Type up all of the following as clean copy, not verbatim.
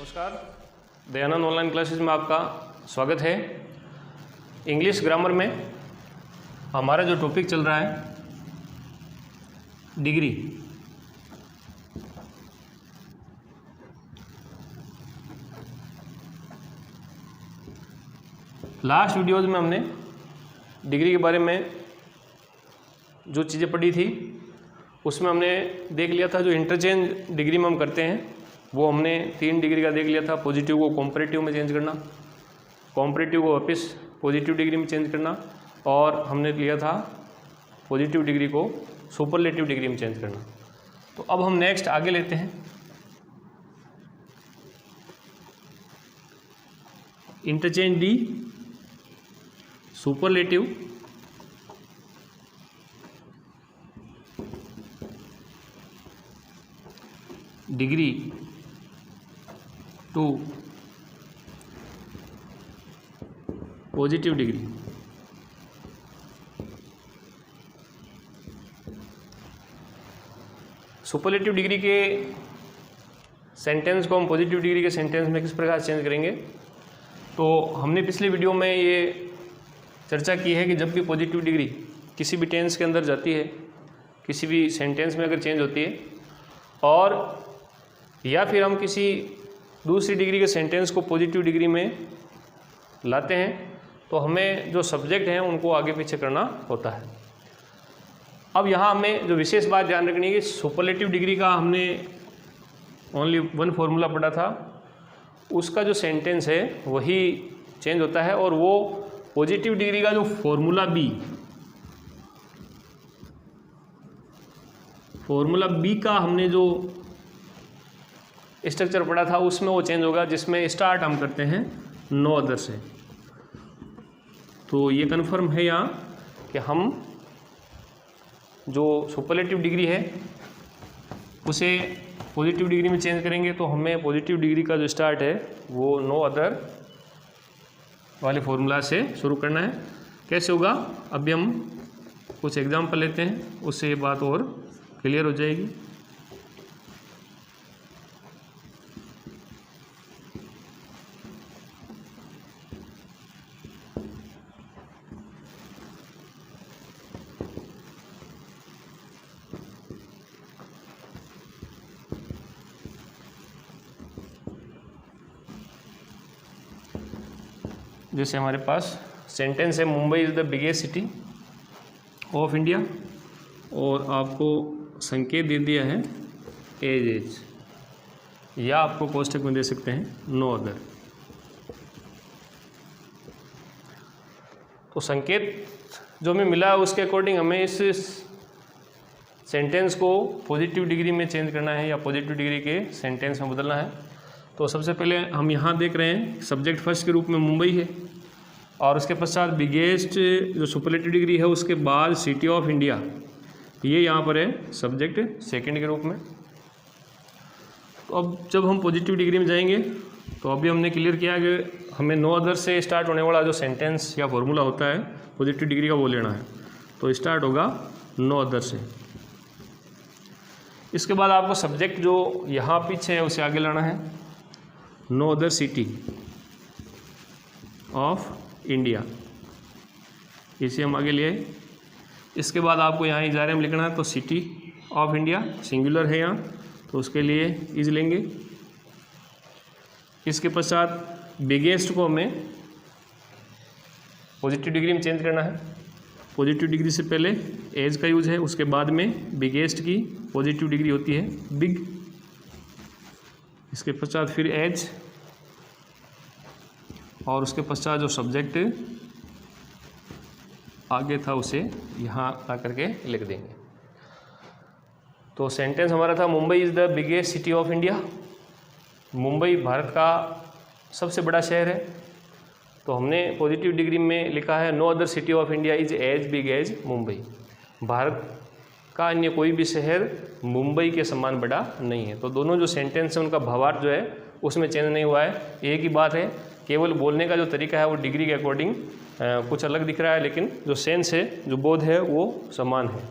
नमस्कार, Dayanand online classes में आपका स्वागत है। इंग्लिश ग्रामर में हमारा जो टॉपिक चल रहा है डिग्री। लास्ट वीडियोज़ में हमने डिग्री के बारे में जो चीज़ें पढ़ी थी उसमें हमने देख लिया था जो इंटरचेंज डिग्री में हम करते हैं वो हमने 3 डिग्री का देख लिया था। पॉजिटिव को कॉम्परेटिव में चेंज करना, कॉम्परेटिव को वापस पॉजिटिव डिग्री में चेंज करना, और हमने लिया था पॉजिटिव डिग्री को सुपरलेटिव डिग्री में चेंज करना। तो अब हम नेक्स्ट आगे लेते हैं interchange the superlative degree to positive degree. Superlative degree के सेंटेंस को हम पॉजिटिव डिग्री के सेंटेंस में किस प्रकार चेंज करेंगे, तो हमने पिछले वीडियो में ये चर्चा की है कि जब भी पॉजिटिव डिग्री किसी भी टेंस के अंदर जाती है, किसी भी सेंटेंस में अगर चेंज होती है, और या फिर हम किसी दूसरी डिग्री के सेंटेंस को पॉजिटिव डिग्री में लाते हैं, तो हमें जो सब्जेक्ट हैं उनको आगे पीछे करना होता है। अब यहाँ हमें जो विशेष बात ध्यान रखनी है कि सुपरलेटिव डिग्री का हमने ओनली 1 फॉर्मूला पढ़ा था, उसका जो सेंटेंस है वही चेंज होता है, और वो पॉजिटिव डिग्री का जो फॉर्मूला बी का हमने जो स्ट्रक्चर पढ़ा था उसमें वो चेंज होगा, जिसमें स्टार्ट हम करते हैं नो अदर से। तो ये कन्फर्म है यहाँ कि हम जो सुपरलेटिव डिग्री है उसे पॉजिटिव डिग्री में चेंज करेंगे, तो हमें पॉजिटिव डिग्री का जो स्टार्ट है वो नो अदर वाले फॉर्मूला से शुरू करना है। कैसे होगा, अभी हम कुछ एग्जांपल लेते हैं, उससे ये बात और क्लियर हो जाएगी। जैसे हमारे पास सेंटेंस है Mumbai is the biggest city of India, और आपको संकेत दे दिया है एज, या आपको कोष्टक में दे सकते हैं नो अदर। तो संकेत जो हमें मिला उसके अकॉर्डिंग हमें इस सेंटेंस को पॉजिटिव डिग्री में चेंज करना है या पॉजिटिव डिग्री के सेंटेंस में बदलना है। तो सबसे पहले हम यहाँ देख रहे हैं सब्जेक्ट फर्स्ट के रूप में मुंबई है, और उसके पश्चात बिगेस्ट जो सुपरलेटिव डिग्री है उसके बाद सिटी ऑफ इंडिया, ये यहाँ पर है सब्जेक्ट सेकंड के रूप में। तो अब जब हम पॉजिटिव डिग्री में जाएंगे तो अभी हमने क्लियर किया कि हमें नो अदर से स्टार्ट होने वाला जो सेंटेंस या फॉर्मूला होता है पॉजिटिव डिग्री का वो लेना है। तो स्टार्ट होगा नो अदर से। इसके बाद आपको सब्जेक्ट जो यहाँ पीछे है उसे आगे लाना है, no other city of India, इसे हम आगे लिए। इसके बाद आपको यहाँ इजारे में लिखना है, तो सिटी ऑफ इंडिया सिंगुलर है यहाँ, तो उसके लिए इज लेंगे। इसके पश्चात बिगेस्ट को हमें पॉजिटिव डिग्री में चेंज करना है। पॉजिटिव डिग्री से पहले एज का यूज है, उसके बाद में बिगेस्ट की पॉजिटिव डिग्री होती है बिग। इसके पश्चात फिर एज, और उसके पश्चात जो सब्जेक्ट आगे था उसे यहाँ ला करके लिख देंगे। तो सेंटेंस हमारा था Mumbai is the biggest city of India. Mumbai Bharat का सबसे बड़ा शहर है, तो हमने पॉजिटिव डिग्री में लिखा है no other city of India is as big as Mumbai. Bharat का अन्य कोई भी शहर मुंबई के समान बड़ा नहीं है। तो दोनों जो सेंटेंस है उनका भावार्थ जो है उसमें चेंज नहीं हुआ है, एक ही बात है, केवल बोलने का जो तरीका है वो डिग्री के अकॉर्डिंग कुछ अलग दिख रहा है, लेकिन जो सेंस है, जो बोध है, वो समान है।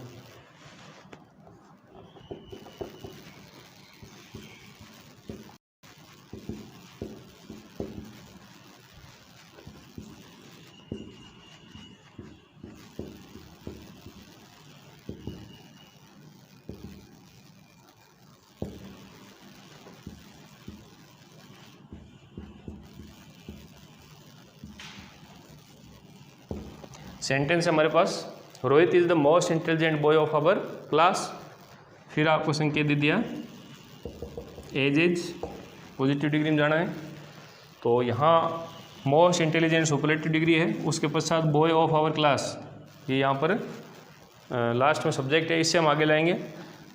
सेंटेंस है हमारे पास, Rohit is the most intelligent boy of our class. फिर आपको संकेत दे दिया एज पॉजिटिव डिग्री में जाना है, तो यहाँ मोस्ट इंटेलिजेंट सुपरलेटिव डिग्री है, उसके पश्चात बॉय ऑफ आवर क्लास, ये यहाँ पर लास्ट में सब्जेक्ट है, इससे हम आगे लाएंगे।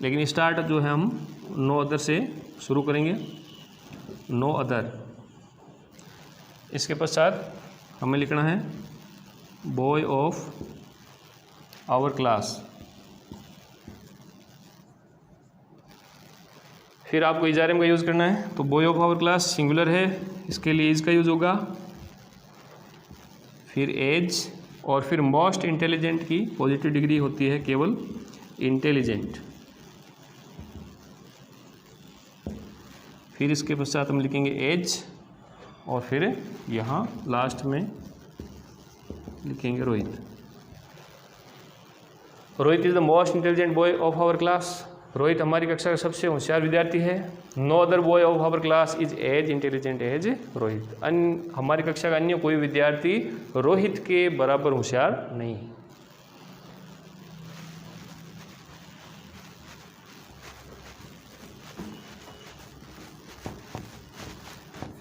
लेकिन स्टार्ट जो है हम नो अदर से शुरू करेंगे, नो अदर। इसके पश्चात हमें लिखना है बॉय ऑफ आवर क्लास। फिर आपको इजारे का यूज़ करना है, तो boy of our class singular है, इसके लिए इज का यूज़ होगा, फिर एज, और फिर मोस्ट इंटेलिजेंट की पॉजिटिव डिग्री होती है केवल इंटेलिजेंट। फिर इसके पश्चात हम लिखेंगे एज, और फिर यहाँ लास्ट में लिखेंगे Rohit. Rohit is the most intelligent boy of our class. Rohit हमारी कक्षा का सबसे होशियार विद्यार्थी है। No other boy of our class is as intelligent as Rohit. हमारी कक्षा का अन्य कोई विद्यार्थी रोहित के बराबर होशियार नहीं है।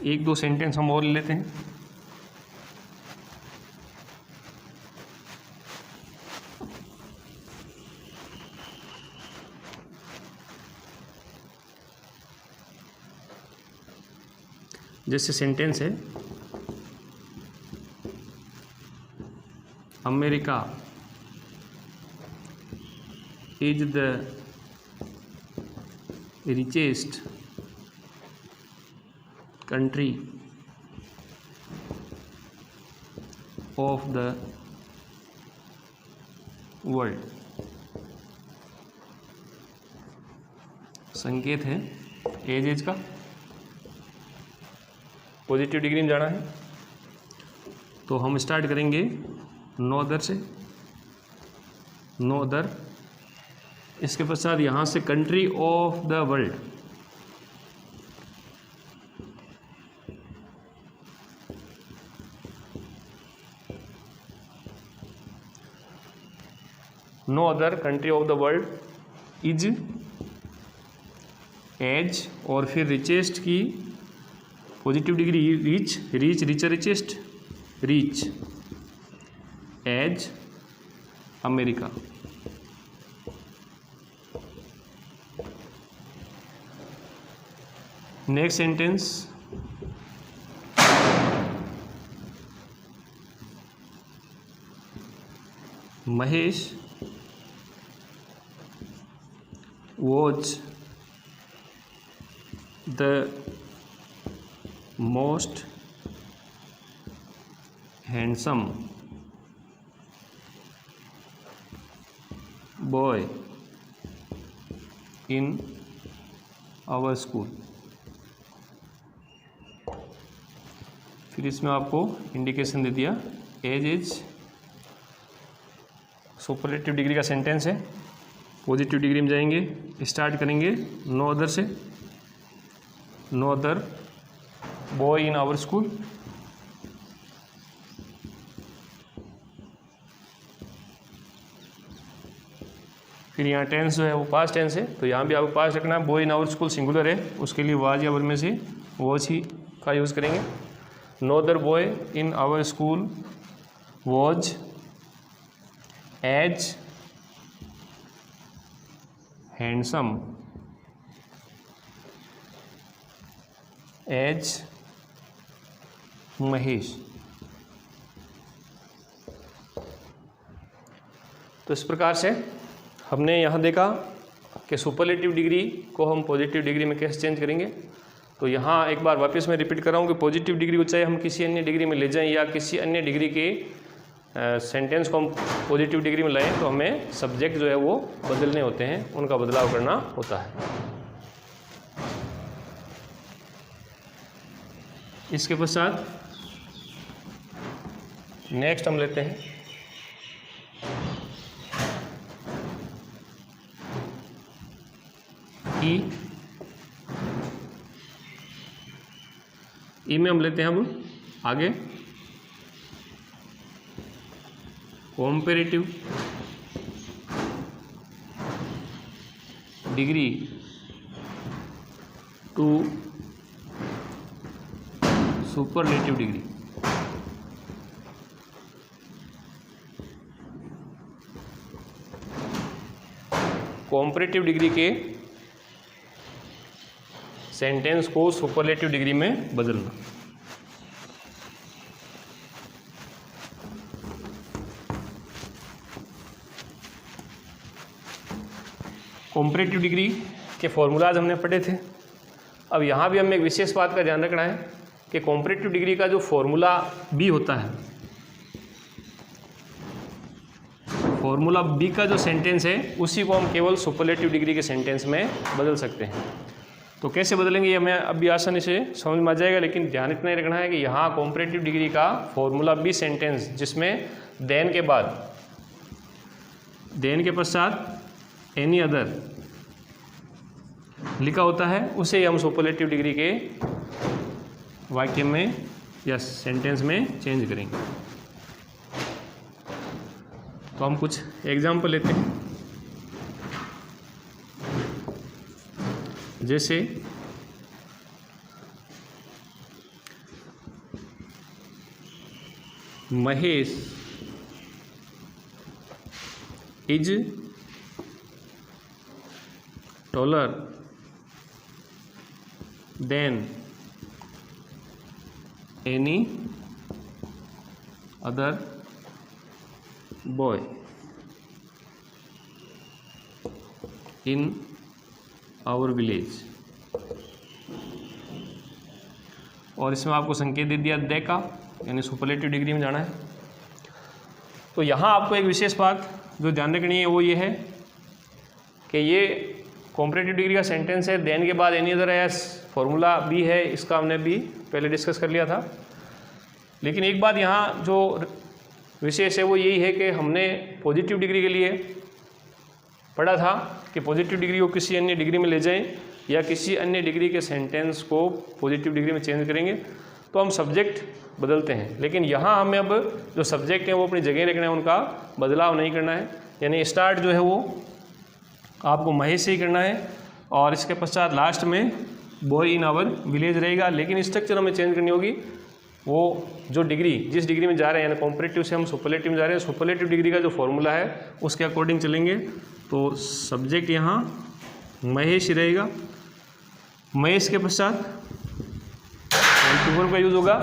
एक दो सेंटेंस हम और लेते हैं। जैसे सेंटेंस है, America is the richest country of the world. संकेत है एज का, पॉजिटिव डिग्री में जाना है, तो हम स्टार्ट करेंगे नो अदर से, नो अदर। इसके पश्चात यहाँ से country of the world, no other country of the world is as, और फिर रिचेस्ट की positive degree rich, rich richer richest, rich as America. Next sentence, Mahesh was the most handsome boy in our school। फिर इसमें आपको indication दे दिया as is superlative degree का sentence है, पॉजिटिव डिग्री में जाएंगे, स्टार्ट करेंगे नो अदर से, no other boy in our school. फिर यहाँ टेंस जो है वो पास्ट टेंस है, तो यहाँ भी आपको पास्ट रखना है। Boy in our school singular है, उसके लिए वाज या वर में से वॉज ही का यूज़ करेंगे। No other boy in our school was as handsome as Mahesh. तो इस प्रकार से हमने यहाँ देखा कि सुपरलेटिव डिग्री को हम पॉजिटिव डिग्री में कैसे चेंज करेंगे। तो यहाँ एक बार वापस मैं रिपीट कर रहा हूँ कि पॉजिटिव डिग्री को चाहे हम किसी अन्य डिग्री में ले जाएं या किसी अन्य डिग्री के सेंटेंस को हम पॉजिटिव डिग्री में लाएं, तो हमें सब्जेक्ट जो है वो बदलने होते हैं, उनका बदलाव करना होता है। इसके पश्चात नेक्स्ट हम लेते हैं ई में हम लेते हैं अब आगे comparative degree to superlative degree। Comparative degree के सेंटेंस को सुपरलेटिव डिग्री में बदलना। कॉम्परेटिव डिग्री के फॉर्मूलाज हमने पढ़े थे। अब यहाँ भी हमें एक विशेष बात का ध्यान रखना है कि कॉम्परेटिव डिग्री का जो फॉर्मूला बी होता है, फॉर्मूला बी का जो सेंटेंस है उसी को हम केवल सुपरलेटिव डिग्री के सेंटेंस में बदल सकते हैं। तो कैसे बदलेंगे ये हमें अभी आसानी से समझ में आ जाएगा, लेकिन ध्यान इतना ही रखना है कि यहाँ कॉम्परेटिव डिग्री का फॉर्मूला बी सेंटेंस जिसमें देन के पश्चात एनी अदर लिखा होता है, उसे हम सुपरलेटिव डिग्री के वाक्य में या सेंटेंस में चेंज करेंगे। तो हम कुछ एग्जाम्पल लेते हैं। जैसे Mahesh is taller than any other boy in our village। और इसमें आपको संकेत दे दिया दे का, यानी सुपरलेटिव डिग्री में जाना है। तो यहाँ आपको एक विशेष बात जो ध्यान रखनी है वो ये है कि ये कॉम्परेटिव डिग्री का सेंटेंस है, देन के बाद एनी अदर है, फॉर्मूला बी है, इसका हमने भी पहले डिस्कस कर लिया था। लेकिन एक बात यहाँ जो विशेष है वो यही है कि हमने पॉजिटिव डिग्री के लिए पढ़ा था कि पॉजिटिव डिग्री को किसी अन्य डिग्री में ले जाएं या किसी अन्य डिग्री के सेंटेंस को पॉजिटिव डिग्री में चेंज करेंगे तो हम सब्जेक्ट बदलते हैं। लेकिन यहाँ हमें अब जो सब्जेक्ट हैं वो अपनी जगह रखना है, उनका बदलाव नहीं करना है। यानी स्टार्ट जो है वो आपको महेश से ही करना है और इसके पश्चात लास्ट में बॉय इन आवर विलेज रहेगा। लेकिन स्ट्रक्चर हमें चेंज करनी होगी। वो जो डिग्री जिस डिग्री में जा रहे हैं, यानी कॉम्परेटिव से हम सुपरलेटिव में जा रहे हैं, सुपरलेटिव डिग्री का जो फॉर्मूला है उसके अकॉर्डिंग चलेंगे। तो सब्जेक्ट यहाँ महेश ही रहेगा। महेश के पश्चात का यूज़ होगा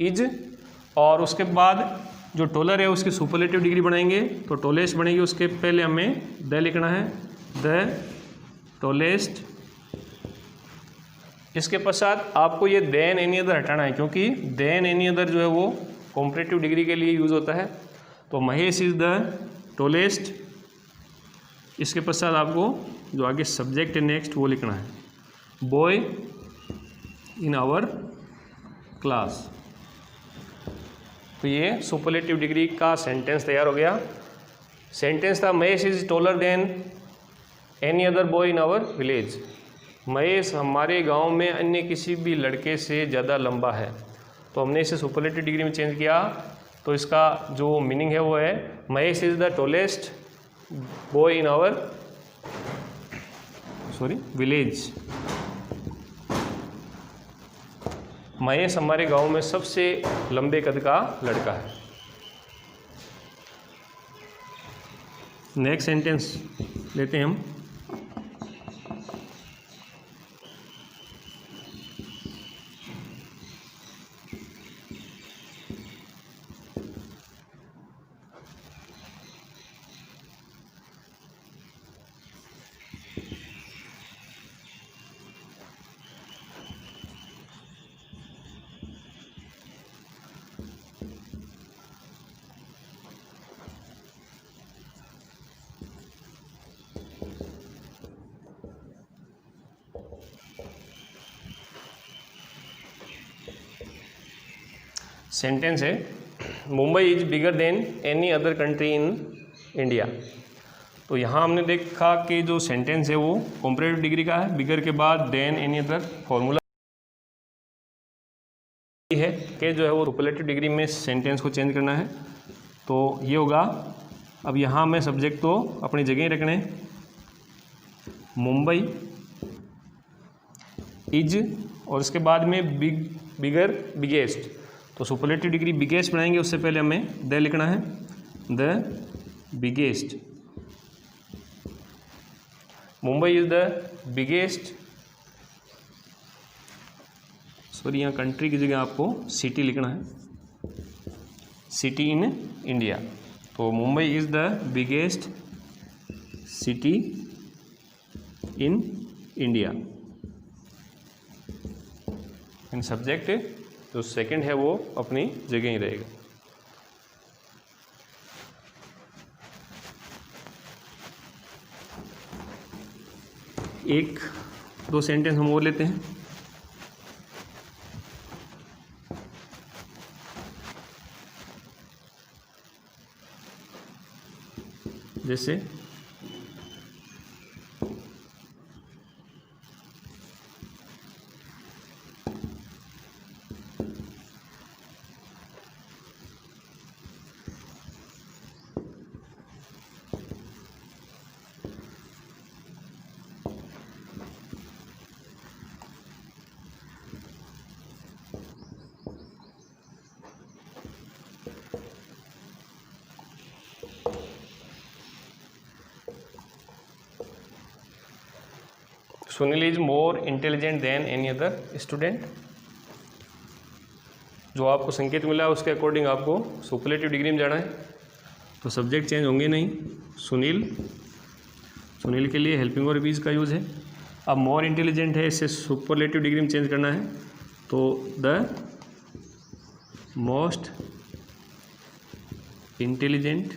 इज, और उसके बाद जो टोलर है उसकी सुपरलेटिव डिग्री बनाएंगे तो टोलेस्ट बनेगी। उसके पहले हमें द लिखना है, द टोलेस्ट। इसके पश्चात आपको ये देन एनी अदर हटाना है, क्योंकि देन एनी अदर जो है वो कॉम्परेटिव डिग्री के लिए यूज़ होता है। तो महेश इज़ द टोलेस्ट। इसके पश्चात आपको जो आगे सब्जेक्ट है नेक्स्ट वो लिखना है, बॉय इन आवर क्लास। तो ये सुपरलेटिव डिग्री का सेंटेंस तैयार हो गया। सेंटेंस था Mahesh is taller than any other boy in our village. Mahesh हमारे गांव में अन्य किसी भी लड़के से ज़्यादा लंबा है। तो हमने इसे सुपरलेटिव डिग्री में चेंज किया। तो इसका जो मीनिंग है वो है Mahesh is the tallest boy in our village. Mahesh हमारे गांव में सबसे लंबे कद का लड़का है। नेक्स्ट सेंटेंस लेते हैं हम। सेंटेंस है Mumbai is bigger than any other country in India. तो यहाँ हमने देखा कि जो सेंटेंस है वो कॉम्परेटिव डिग्री का है। बिगर के बाद देन एनी अदर फॉर्मूला है कि जो है वो सुपरलेटिव डिग्री में सेंटेंस को चेंज करना है। तो तो ये होगा। अब यहाँ में सब्जेक्ट तो अपनी जगह ही रखने, मुंबई इज, और इसके बाद में बिगर बिगेस्ट। तो सुपरलेटिव डिग्री बिगेस्ट बनाएंगे, उससे पहले हमें द लिखना है, the biggest. Mumbai is the biggest, sorry यहाँ कंट्री की जगह आपको सिटी लिखना है, सिटी इन इंडिया। तो Mumbai is the biggest city in India. इन सब्जेक्ट जो सेकंड है वो अपनी जगह ही रहेगा। एक दो सेंटेंस हम और लेते हैं। जैसे Sunil is more intelligent then any other student. जो आपको संकेत मिला उसके अकॉर्डिंग आपको सुपरलेटिव डिग्री में जाना है। तो सब्जेक्ट चेंज होंगे नहीं, सुनील, सुनील के लिए हेल्पिंग और बीज का यूज़ है। अब मोर इंटेलिजेंट है, इससे सुपरलेटिव डिग्री में चेंज करना है, तो द मोस्ट इंटेलिजेंट,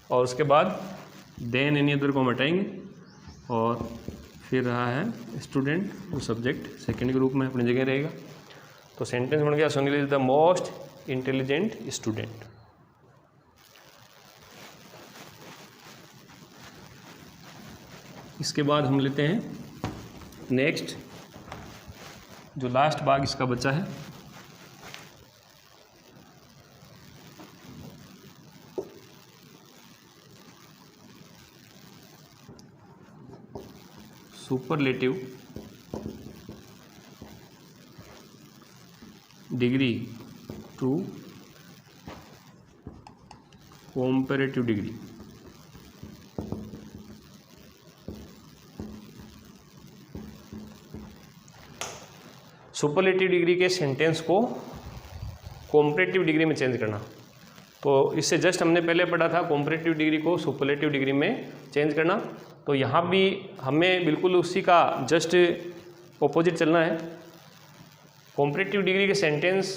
और उसके बाद देन एनी अदर को हम हटाएंगे, और फिर रहा है स्टूडेंट, जो सब्जेक्ट सेकंड के रूप में अपनी जगह रहेगा। तो सेंटेंस बन गया Sunil is the most intelligent student. इसके बाद हम लेते हैं नेक्स्ट, जो लास्ट भाग इसका बचा है, superlative degree to comparative degree. Superlative degree के सेंटेंस को कंपैरेटिव डिग्री में चेंज करना। तो इससे जस्ट हमने पहले पढ़ा था कंपैरेटिव डिग्री को सुपरलेटिव डिग्री में चेंज करना। तो यहाँ भी हमें बिल्कुल उसी का जस्ट ऑपोजिट चलना है। कंपैरेटिव डिग्री के सेंटेंस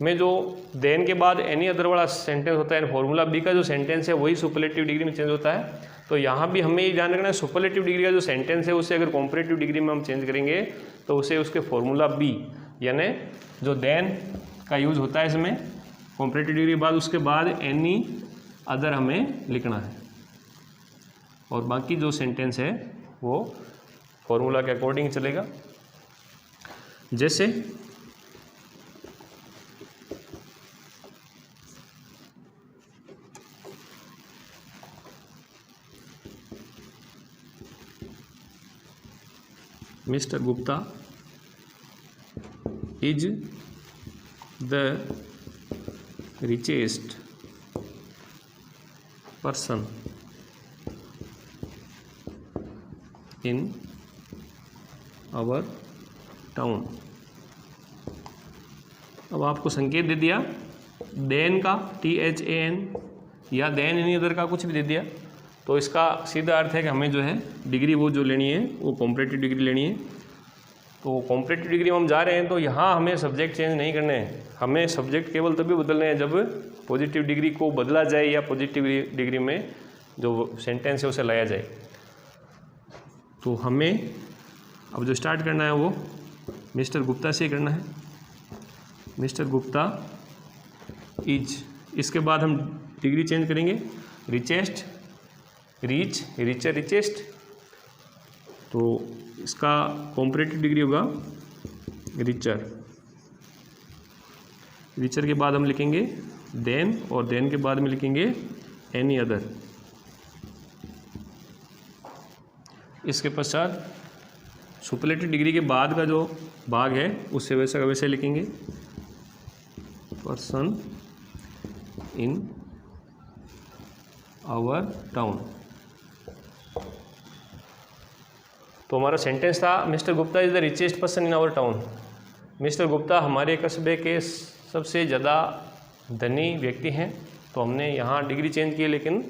में जो देन के बाद एनी अदर वाला सेंटेंस होता है, फॉर्मूला बी का जो सेंटेंस है वही सुपरलेटिव डिग्री में चेंज होता है। तो यहाँ भी हमें ये ध्यान रखना है, सुपरलेटिव डिग्री का जो सेंटेंस है उसे अगर कंपैरेटिव डिग्री में हम चेंज करेंगे तो उसे उसके फॉर्मूला बी, यानी जो देन का यूज होता है इसमें कंपैरेटिव डिग्री के बाद, उसके बाद एनी अदर हमें लिखना है, और बाकी जो सेंटेंस है वो फॉर्मूला के अकॉर्डिंग चलेगा। जैसे mister Gupta is the richest person in our town। अब आपको संकेत दे दिया देन का, THAN, या देन एनी अदर का कुछ भी दे दिया, तो इसका सीधा अर्थ है कि हमें जो है डिग्री वो जो लेनी है वो कंपैरेटिव डिग्री लेनी है। तो कंपैरेटिव डिग्री में हम जा रहे हैं तो यहाँ हमें सब्जेक्ट चेंज नहीं करने हैं, हमें सब्जेक्ट केवल तभी बदलने हैं जब पॉजिटिव डिग्री को बदला जाए या पॉजिटिव डिग्री में जो सेंटेंस है उसे लाया जाए। तो हमें अब जो स्टार्ट करना है वो मिस्टर गुप्ता से करना है, मिस्टर गुप्ता इज, इसके बाद हम डिग्री चेंज करेंगे, रिचेस्ट, रिच, रिचर, रिचेस्ट। तो इसका कंपैरेटिव डिग्री होगा रिचर। विचर के बाद हम लिखेंगे देन, और देन के बाद में लिखेंगे एनी अदर। इसके पश्चात सुपरलेटिव डिग्री के बाद का जो भाग है उससे वैसा का वैसे लिखेंगे पर्सन इन आवर टाउन। तो हमारा सेंटेंस था mister Gupta is the richest person in our town. Mister Gupta हमारे कस्बे के सबसे ज़्यादा धनी व्यक्ति हैं। तो हमने यहाँ डिग्री चेंज की लेकिन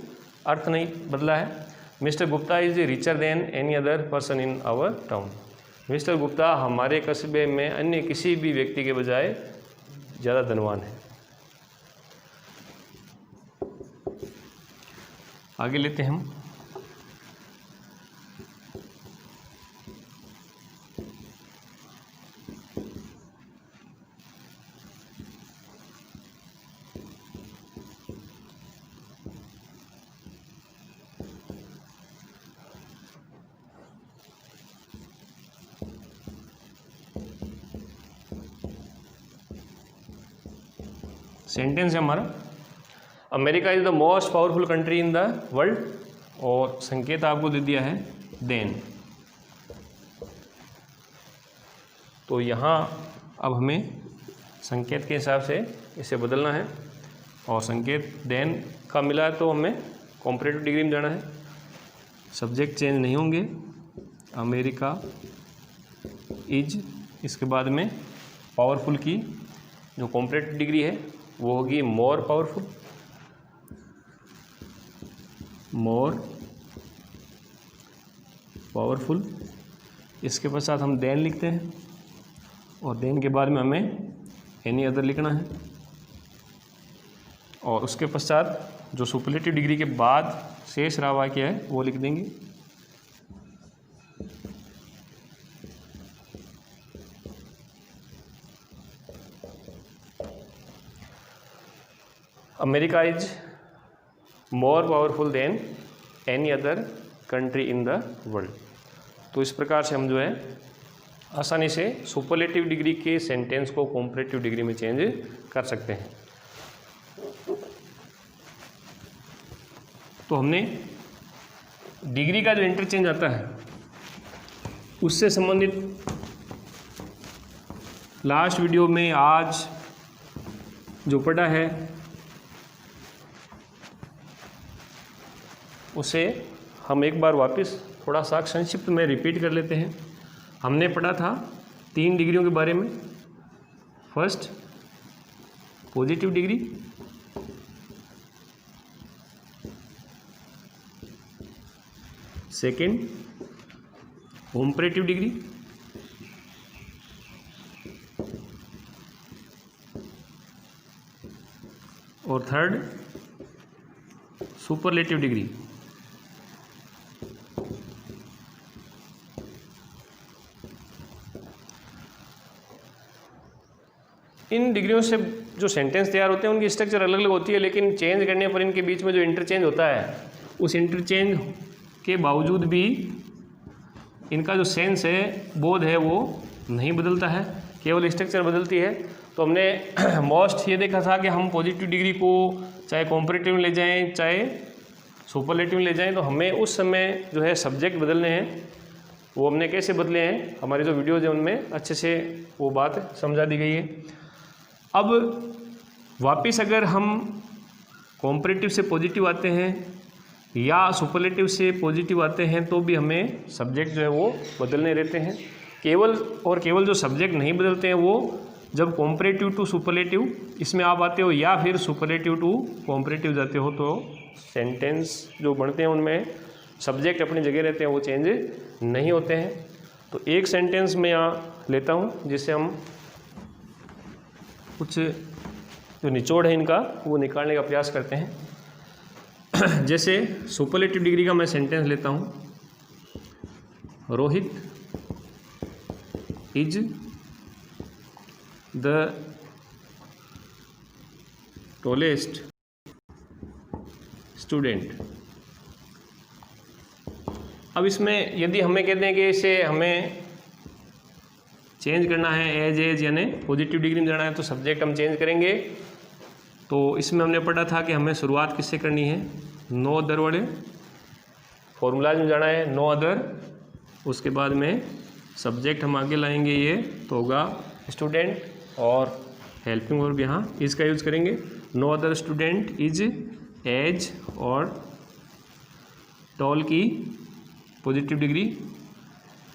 अर्थ नहीं बदला है। Mister Gupta is richer than any other person in our town. Mister Gupta हमारे कस्बे में अन्य किसी भी व्यक्ति के बजाय ज़्यादा धनवान है। आगे लेते हैं हम। सेंटेंस है हमारा America is the most powerful country in the world, और संकेत आपको दे दिया है देन। तो यहाँ अब हमें संकेत के हिसाब से इसे बदलना है, और संकेत देन का मिला है तो हमें कॉम्परेटिव डिग्री में जाना है। सब्जेक्ट चेंज नहीं होंगे। अमेरिका इज, इसके बाद में पावरफुल की जो कॉम्परेटिव डिग्री है वो होगी मोर पावरफुल, मोर पावरफुल। इसके पश्चात हम देन लिखते हैं, और देन के बाद में हमें एनी अदर लिखना है, और उसके पश्चात जो सुपरलेटिव डिग्री के बाद शेष रहा वाक्य है वो लिख देंगे। America is more powerful than any other country in the world. तो इस प्रकार से हम जो है आसानी से सुपरलेटिव डिग्री के सेंटेंस को कॉम्परेटिव डिग्री में चेंज कर सकते हैं। तो हमने डिग्री का जो इंटरचेंज आता है उससे संबंधित लास्ट वीडियो में आज जो पढ़ा है उसे हम एक बार वापस थोड़ा सा संक्षिप्त में रिपीट कर लेते हैं। हमने पढ़ा था 3 डिग्रियों के बारे में। First positive degree, second comparative degree, और थर्ड सुपरलेटिव डिग्री। इन डिग्रियों से जो सेंटेंस तैयार होते हैं उनकी स्ट्रक्चर अलग अलग होती है, लेकिन चेंज करने पर इनके बीच में जो इंटरचेंज होता है उस इंटरचेंज के बावजूद भी इनका जो सेंस है, बोध है, वो नहीं बदलता है, केवल स्ट्रक्चर बदलती है। तो हमने मोस्ट ये देखा था कि हम पॉजिटिव डिग्री को चाहे कॉम्परेटिव में ले जाएं चाहे सुपरलेटिव में ले जाएं तो हमें उस समय जो है सब्जेक्ट बदलने हैं। वो हमने कैसे बदले हैं, हमारे जो वीडियोज़ हैं उनमें अच्छे से वो बात समझा दी गई है। अब वापस अगर हम कॉम्परेटिव से पॉजिटिव आते हैं या सुपरलेटिव से पॉजिटिव आते हैं तो भी हमें सब्जेक्ट जो है वो बदलने रहते हैं। केवल जो सब्जेक्ट नहीं बदलते हैं वो जब कॉम्परेटिव टू सुपरलेटिव इसमें आप आते हो या फिर सुपरलेटिव टू कॉम्परेटिव जाते हो तो सेंटेंस जो बनते हैं उनमें सब्जेक्ट अपनी जगह रहते हैं, वो चेंज नहीं होते हैं। तो एक सेंटेंस मैं यहाँ लेता हूँ जिससे हम कुछ जो निचोड़ है इनका वो निकालने का प्रयास करते हैं। जैसे सुपरलेटिव डिग्री का मैं सेंटेंस लेता हूँ, Rohit is the tallest student. अब इसमें यदि हमें कहते हैं कि इसे हमें चेंज करना है एज यानी पॉजिटिव डिग्री में जाना है तो सब्जेक्ट हम चेंज करेंगे। तो इसमें हमने पढ़ा था कि हमें शुरुआत किससे करनी है, नो अदर वाले फॉर्मूलाज में जाना है, नो अदर। उसके बाद में सब्जेक्ट हम आगे लाएंगे, ये तो होगा स्टूडेंट, और हेल्पिंग वर्ब यहाँ इज का यूज़ करेंगे। No other student is as, और टॉल की पॉजिटिव डिग्री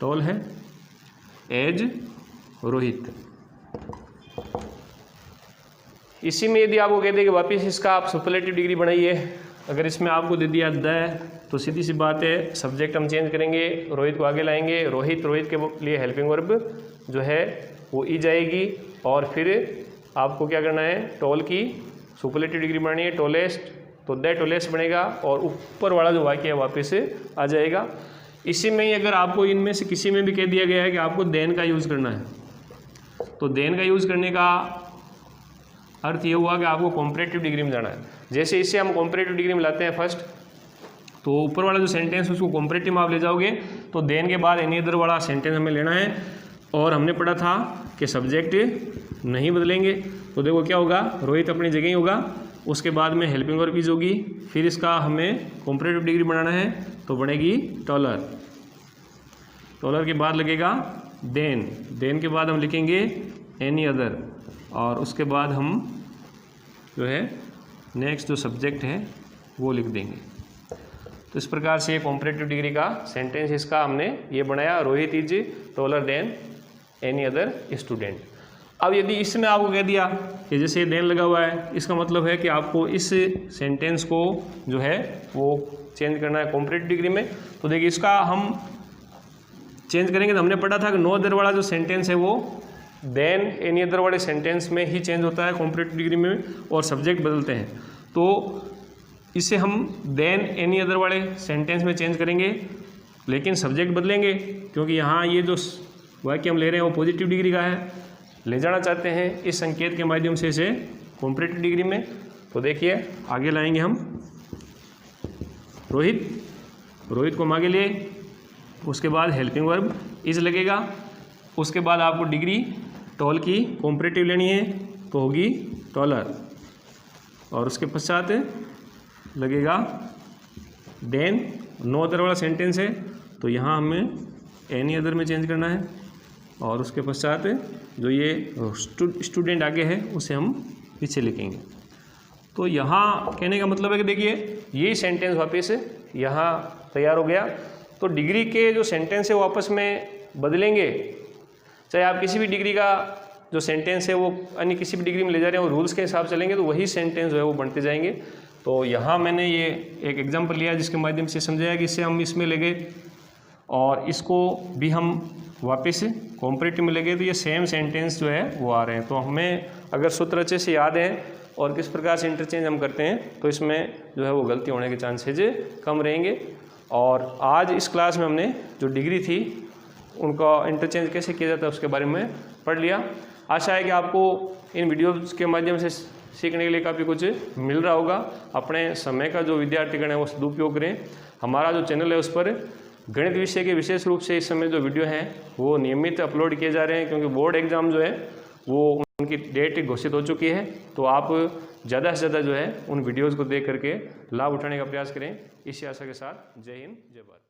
टॉल है, एज रोहित। इसी में यदि आपको कह दें कि वापस इसका आप सुपरलेटिव डिग्री बनाइए, अगर इसमें आपको दे दिया द, तो सीधी सी बात है सब्जेक्ट हम चेंज करेंगे, रोहित को आगे लाएंगे, रोहित के लिए हेल्पिंग वर्ब जो है वो ई जाएगी, और फिर आपको क्या करना है, टॉल की सुपरलेटिव डिग्री बनानी है, टॉलेस्ट, तो द टॉलेस्ट बनेगा, और ऊपर वाला जो वाक्य है वापस आ जाएगा। इसी में ही अगर आपको इनमें से किसी में भी कह दिया गया है कि आपको देन का यूज़ करना है, तो देन का यूज़ करने का अर्थ ये हुआ कि आपको कॉम्परेटिव डिग्री में जाना है। जैसे इससे हम कॉम्परेटिव डिग्री में लाते हैं फर्स्ट, तो ऊपर वाला जो सेंटेंस उसको कॉम्परेटिव में आप ले जाओगे, तो देन के बाद एनी अदर वाला सेंटेंस हमें लेना है। और हमने पढ़ा था कि सब्जेक्ट नहीं बदलेंगे, तो देखो क्या होगा, रोहित अपनी जगह ही होगा, उसके बाद में हेल्पिंग वर्ब यूज होगी, फिर इसका हमें कॉम्परेटिव डिग्री बनाना है तो बनेगी टॉलर, टॉलर के बाद लगेगा देन, देन के बाद हम लिखेंगे एनी अदर, और उसके बाद हम जो है नेक्स्ट जो सब्जेक्ट है वो लिख देंगे। तो इस प्रकार से कॉम्परेटिव डिग्री का सेंटेंस इसका हमने ये बनाया, Rohit is taller than any other student. अब यदि इसमें आपको कह दिया कि जैसे देन लगा हुआ है, इसका मतलब है कि आपको इस सेंटेंस को जो है वो चेंज करना है कॉम्परेटिव डिग्री में। तो देखिए इसका हम चेंज करेंगे, तो हमने पढ़ा था कि नो अदर वाला जो सेंटेंस है वो देन एनी अदर वाले सेंटेंस में ही चेंज होता है कॉम्परेटिव डिग्री में, और सब्जेक्ट बदलते हैं। तो इसे हम देन एनी अदर वाले सेंटेंस में चेंज करेंगे, लेकिन सब्जेक्ट बदलेंगे, क्योंकि यहाँ ये जो वाक्य हम ले रहे हैं वो पॉजिटिव डिग्री का है, ले जाना चाहते हैं इस संकेत के माध्यम से इसे कॉम्परेटिव डिग्री में। तो देखिए आगे लाएंगे हम रोहित को हम आगे लिए, उसके बाद हेल्पिंग वर्ब इज लगेगा, उसके बाद आपको डिग्री टॉल की कॉम्परेटिव लेनी है तो होगी टॉलर, और उसके पश्चात लगेगा देन, नो अदर वाला सेंटेंस है तो यहाँ हमें एनी अदर में चेंज करना है, और उसके पश्चात जो ये स्टूडेंट आगे है उसे हम पीछे लिखेंगे। तो यहाँ कहने का मतलब है कि देखिए यही सेंटेंस वापस यहाँ तैयार हो गया। तो डिग्री के जो सेंटेंस है वो आपस में बदलेंगे, चाहे आप किसी भी डिग्री का जो सेंटेंस है वो अन्य किसी भी डिग्री में ले जा रहे हैं, वो रूल्स के हिसाब से चलेंगे तो वही सेंटेंस जो है वो बनते जाएंगे। तो यहाँ मैंने ये एक एग्जांपल लिया जिसके माध्यम से समझाया कि इससे हम इसमें ले गए और इसको भी हम वापस कॉम्परेटिव में ले गए, तो ये सेम सेंटेंस जो है वो आ रहे हैं। तो हमें अगर सूत्र अच्छे से याद है और किस प्रकार से इंटरचेंज हम करते हैं तो इसमें जो है वो गलती होने के चांसेज कम रहेंगे। और आज इस क्लास में हमने जो डिग्री थी उनका इंटरचेंज कैसे किया जाता है उसके बारे में पढ़ लिया। आशा है कि आपको इन वीडियोज़ के माध्यम से सीखने के लिए काफ़ी कुछ मिल रहा होगा। अपने समय का जो विद्यार्थीगण है वो सदुपयोग करें। हमारा जो चैनल है उस पर गणित विषय के विशेष रूप से इस समय जो वीडियो हैं वो नियमित अपलोड किए जा रहे हैं, क्योंकि बोर्ड एग्ज़ाम जो है वो उनकी डेट घोषित हो चुकी है। तो आप ज़्यादा से ज़्यादा जो है उन वीडियोज़ को देख करके लाभ उठाने का प्रयास करें। इसी आशा के साथ जय हिंद जय भारत।